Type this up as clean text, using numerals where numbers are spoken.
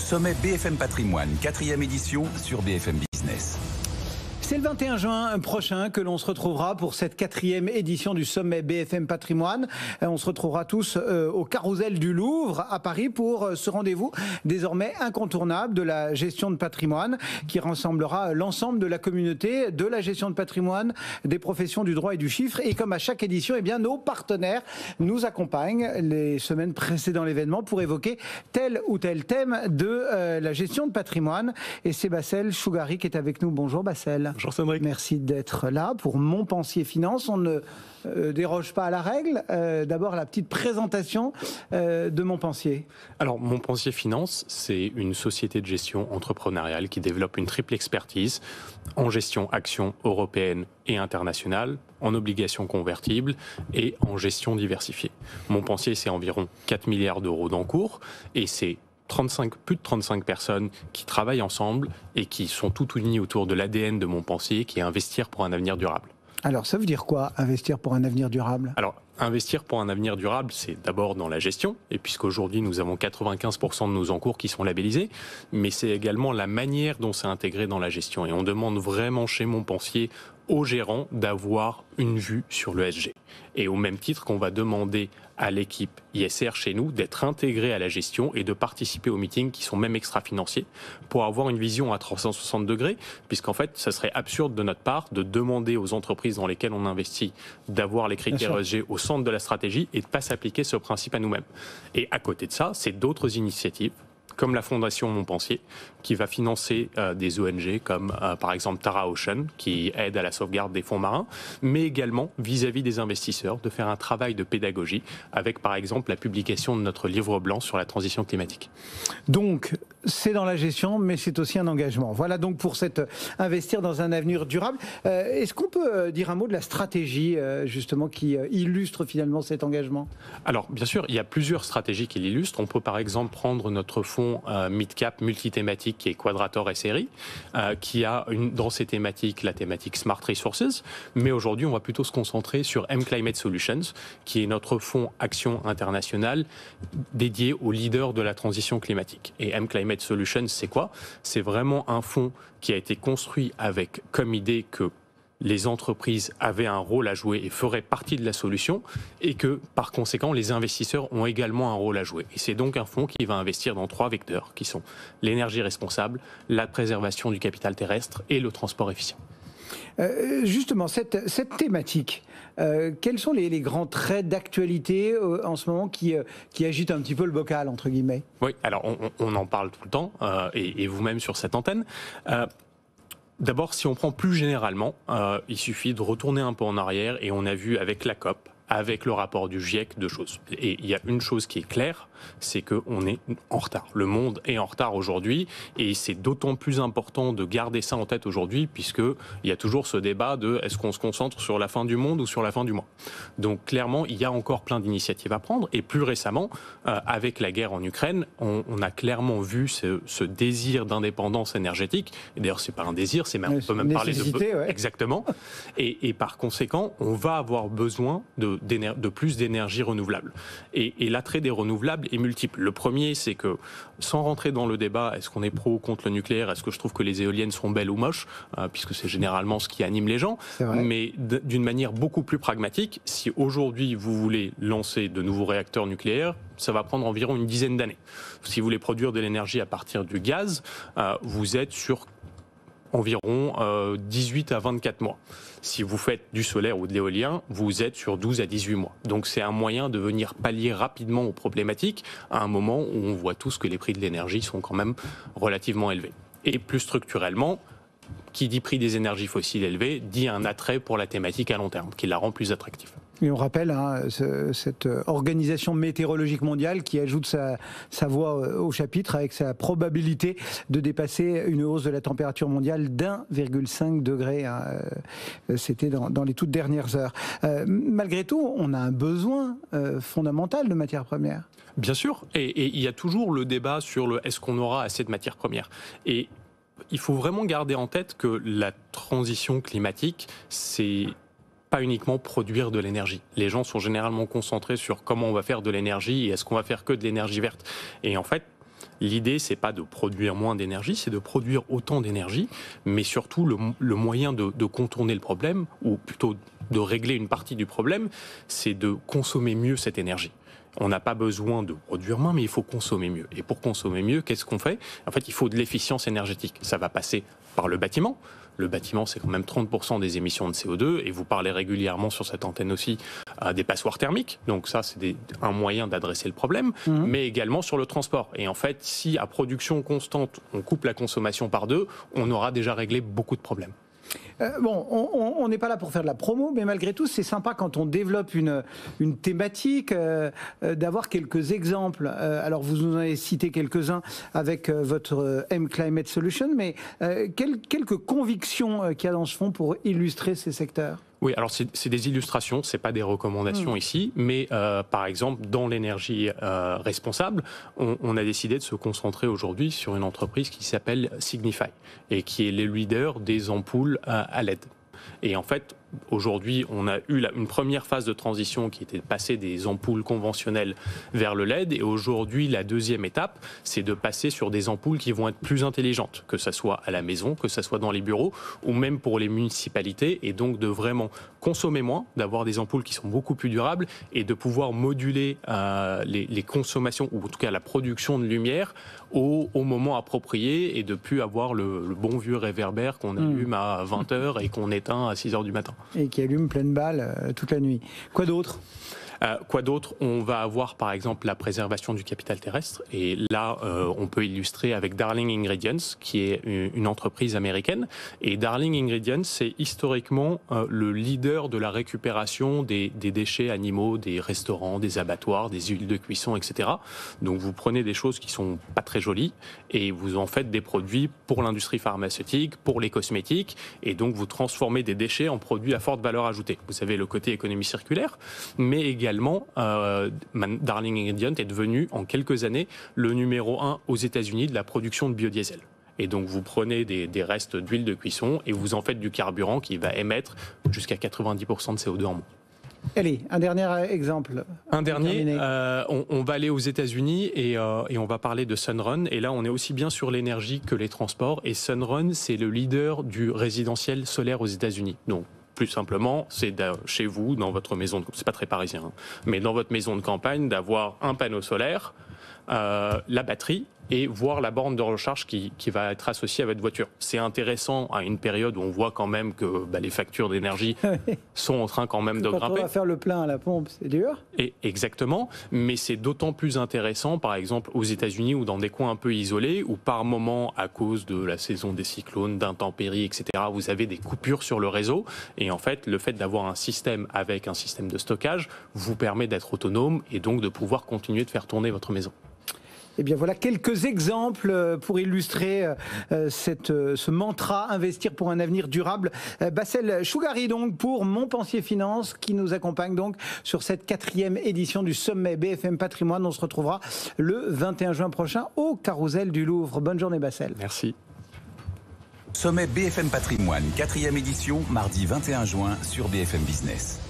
sommet BFM Patrimoine, 4e édition sur BFM Business. C'est le 21 juin prochain que l'on se retrouvera pour cette 4e édition du sommet BFM Patrimoine. On se retrouvera tous au Carrousel du Louvre à Paris pour ce rendez-vous désormais incontournable de la gestion de patrimoine qui rassemblera l'ensemble de la communauté de la gestion de patrimoine, des professions du droit et du chiffre. Et comme à chaque édition, eh bien, nos partenaires nous accompagnent les semaines précédant l'événement pour évoquer tel ou tel thème de la gestion de patrimoine. Et c'est Bassel Chougari qui est avec nous. Bonjour Bassel. Bonjour Cédric. Merci d'être là pour Montpensier Finance. On ne déroge pas à la règle. D'abord, la petite présentation de Montpensier. Alors, Montpensier Finance, c'est une société de gestion entrepreneuriale qui développe une triple expertise en gestion actions européenne et internationale, en obligations convertibles et en gestion diversifiée. Montpensier, c'est environ 4 milliards d'euros d'encours et c'est plus de 35 personnes qui travaillent ensemble et qui sont toutes unies autour de l'ADN de Montpensier, qui est investir pour un avenir durable. Alors, ça veut dire quoi, investir pour un avenir durable ? Alors, investir pour un avenir durable, c'est d'abord dans la gestion, et puisqu'aujourd'hui nous avons 95% de nos encours qui sont labellisés, mais c'est également la manière dont c'est intégré dans la gestion. Et on demande vraiment chez Montpensier aux gérants d'avoir une vue sur le l'ESG. Et au même titre qu'on va demander à l'équipe ISR chez nous d'être intégrée à la gestion et de participer aux meetings qui sont même extra-financiers pour avoir une vision à 360 degrés, puisqu'en fait, ça serait absurde de notre part de demander aux entreprises dans lesquelles on investit d'avoir les critères ESG au centre de la stratégie et de ne pas s'appliquer ce principe à nous-mêmes. Et à côté de ça, c'est d'autres initiatives comme la Fondation Montpensier, qui va financer des ONG comme par exemple Tara Ocean, qui aide à la sauvegarde des fonds marins, mais également vis-à-vis des investisseurs, de faire un travail de pédagogie avec par exemple la publication de notre livre blanc sur la transition climatique. Donc, c'est dans la gestion, mais c'est aussi un engagement. Voilà donc pour investir dans un avenir durable. Est-ce qu'on peut dire un mot de la stratégie justement qui illustre finalement cet engagement ? Alors, bien sûr, il y a plusieurs stratégies qui l'illustrent. On peut par exemple prendre notre fonds mid-cap multithématique qui est Quadrator SRI, qui a dans ses thématiques la thématique Smart Resources, mais aujourd'hui on va plutôt se concentrer sur M-Climate Solutions, qui est notre fonds action internationale dédié aux leaders de la transition climatique. Et M-Climate Solutions, c'est quoi ? C'est vraiment un fonds qui a été construit avec comme idée que les entreprises avaient un rôle à jouer et feraient partie de la solution et que, par conséquent, les investisseurs ont également un rôle à jouer. Et c'est donc un fonds qui va investir dans 3 vecteurs qui sont l'énergie responsable, la préservation du capital terrestre et le transport efficient. Justement, cette thématique, quels sont les grands traits d'actualité en ce moment qui agitent un petit peu le bocal, entre guillemets ? Oui, alors on en parle tout le temps, et vous-même sur cette antenne. D'abord, si on prend plus généralement, il suffit de retourner un peu en arrière et on a vu avec la COP, avec le rapport du GIEC, 2 choses. Et il y a une chose qui est claire, c'est qu'on est en retard. Le monde est en retard aujourd'hui et c'est d'autant plus important de garder ça en tête aujourd'hui puisqu'il y a toujours ce débat de est-ce qu'on se concentre sur la fin du monde ou sur la fin du mois. Donc clairement, il y a encore plein d'initiatives à prendre et plus récemment, avec la guerre en Ukraine, on a clairement vu ce désir d'indépendance énergétique. Et d'ailleurs, c'est pas un désir, c'est même, on peut même parler de... Ouais. Exactement. Et par conséquent, on va avoir besoin de plus d'énergie renouvelable. Et l'attrait des renouvelables est multiple. Le premier, c'est que, sans rentrer dans le débat, est-ce qu'on est pro ou contre le nucléaire, est-ce que je trouve que les éoliennes sont belles ou moches, puisque c'est généralement ce qui anime les gens, mais d'une manière beaucoup plus pragmatique, si aujourd'hui vous voulez lancer de nouveaux réacteurs nucléaires, ça va prendre environ une dizaine d'années. Si vous voulez produire de l'énergie à partir du gaz, vous êtes sur environ 18 à 24 mois. Si vous faites du solaire ou de l'éolien, vous êtes sur 12 à 18 mois. Donc c'est un moyen de venir pallier rapidement aux problématiques à un moment où on voit tous que les prix de l'énergie sont quand même relativement élevés. Et plus structurellement, qui dit prix des énergies fossiles élevés, dit un attrait pour la thématique à long terme, qui la rend plus attractive. Et on rappelle cette organisation météorologique mondiale qui ajoute sa voix au chapitre avec sa probabilité de dépasser une hausse de la température mondiale d'1,5 degré. C'était dans les toutes dernières heures. Malgré tout, on a un besoin fondamental de matières premières. Bien sûr, et il y a toujours le débat sur est-ce qu'on aura assez de matières premières. Et il faut vraiment garder en tête que la transition climatique, c'est pas uniquement produire de l'énergie. Les gens sont généralement concentrés sur comment on va faire de l'énergie et est-ce qu'on va faire que de l'énergie verte. Et en fait, L'idée, c'est pas de produire moins d'énergie, c'est de produire autant d'énergie, mais surtout le moyen de contourner le problème, ou plutôt de régler une partie du problème, c'est de consommer mieux cette énergie. On n'a pas besoin de produire moins, mais il faut consommer mieux. Et pour consommer mieux, qu'est-ce qu'on fait? En fait, il faut de l'efficience énergétique. Ça va passer par le bâtiment. Le bâtiment, c'est quand même 30% des émissions de CO2. Et vous parlez régulièrement sur cette antenne aussi des passoires thermiques. Donc ça, c'est un moyen d'adresser le problème. Mais également sur le transport. Et en fait, si à production constante, on coupe la consommation par 2, on aura déjà réglé beaucoup de problèmes. Bon, on n'est pas là pour faire de la promo, mais malgré tout, c'est sympa quand on développe une thématique d'avoir quelques exemples. Alors, vous nous en avez cité quelques-uns avec votre M-Climate Solution, mais quelques convictions qu'il y a dans ce fonds pour illustrer ces secteurs? Oui, alors c'est des illustrations, c'est pas des recommandations ici, mais par exemple dans l'énergie responsable, on a décidé de se concentrer aujourd'hui sur une entreprise qui s'appelle Signify et qui est le leader des ampoules à LED. Et en fait, aujourd'hui, on a eu une première phase de transition qui était de passer des ampoules conventionnelles vers le LED. Et aujourd'hui, la deuxième étape, c'est de passer sur des ampoules qui vont être plus intelligentes, que ce soit à la maison, que ce soit dans les bureaux, ou même pour les municipalités. Et donc de vraiment consommer moins, d'avoir des ampoules qui sont beaucoup plus durables et de pouvoir moduler les consommations, ou en tout cas la production de lumière, au moment approprié et de plus avoir le bon vieux réverbère qu'on allume à 20h et qu'on éteint à 6h du matin. Et qui allume pleine balle toute la nuit. Quoi d'autre ? On va avoir par exemple la préservation du capital terrestre et là on peut illustrer avec Darling Ingredients qui est une entreprise américaine et Darling Ingredients c'est historiquement le leader de la récupération des déchets animaux des restaurants, des abattoirs, des huiles de cuisson, etc. Donc vous prenez des choses qui sont pas très jolies et vous en faites des produits pour l'industrie pharmaceutique, pour les cosmétiques et donc vous transformez des déchets en produits à forte valeur ajoutée. Vous avez le côté économie circulaire mais également Darling Ingredients est devenu en quelques années le numéro 1 aux États-Unis de la production de biodiesel. Et donc vous prenez des restes d'huile de cuisson et vous en faites du carburant qui va émettre jusqu'à 90% de CO2 en moins. Allez, un dernier exemple. Un dernier, on va aller aux États-Unis et on va parler de Sunrun. Et là, on est aussi bien sur l'énergie que les transports. Et Sunrun, c'est le leader du résidentiel solaire aux États-Unis. Donc, plus simplement, c'est chez vous, dans votre maison, c'est pas très parisien, hein, mais dans votre maison de campagne, d'avoir un panneau solaire, la batterie et voir la borne de recharge qui va être associée à votre voiture. C'est intéressant à une période où on voit quand même que les factures d'énergie sont en train quand même de grimper. Quand on va faire le plein à la pompe, c'est dur. Et exactement, mais c'est d'autant plus intéressant, par exemple, aux États-Unis ou dans des coins un peu isolés, où par moment, à cause de la saison des cyclones, d'intempéries, etc., vous avez des coupures sur le réseau. Et en fait, le fait d'avoir un système avec un système de stockage vous permet d'être autonome et donc de pouvoir continuer de faire tourner votre maison. Eh bien voilà quelques exemples pour illustrer ce mantra investir pour un avenir durable. Bassel Chougari donc pour Montpensier Finance qui nous accompagne donc sur cette 4e édition du sommet BFM Patrimoine. On se retrouvera le 21 juin prochain au Carrousel du Louvre. Bonne journée Bassel. Merci. Sommet BFM Patrimoine, 4e édition, mardi 21 juin sur BFM Business.